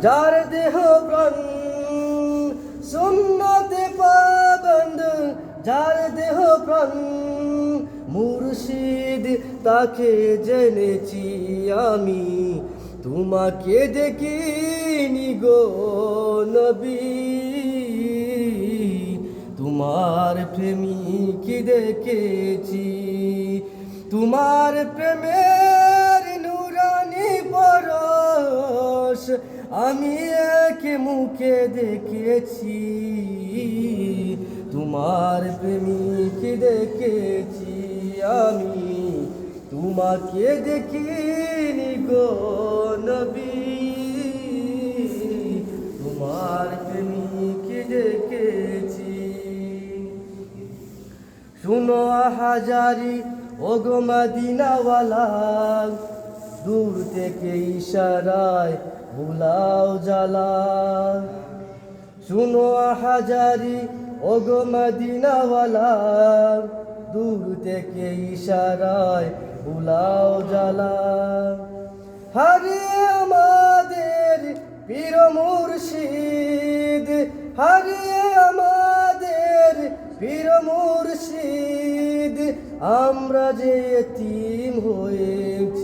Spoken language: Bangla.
যার দেহ প্রাণ সুন্নতে পাবন্দ, যার দেহ প্রাণ মুর্শিদ, তাকে জেনেছি আমি, তোমাকে দেখিনি গো নবী। তোমার প্রেমিক দেখেছি, তোমার প্রেমের নুরানি পরশ আমি এক মুখে দেখেছি, তোমার প্রেমিক দেখেছি আমি, তোমাকে দেখিনি গো নবী। তোমার প্রেমিক দেখেছি। শুনো হাজারি ওগো মদিনাওয়ালা, দূর থেকে ইশারায় বুলাও জ্বালা। শুনো হাজারি ওগো মদিনাওয়ালা, দূর থেকে ইশারায় বুলাও জ্বালা। হারিয়ে আমাদের পীর মুর্শিদ, হারিয়ে আমাদের পীর মুর্শিদ, আমরা যে এতিম হয়েছি।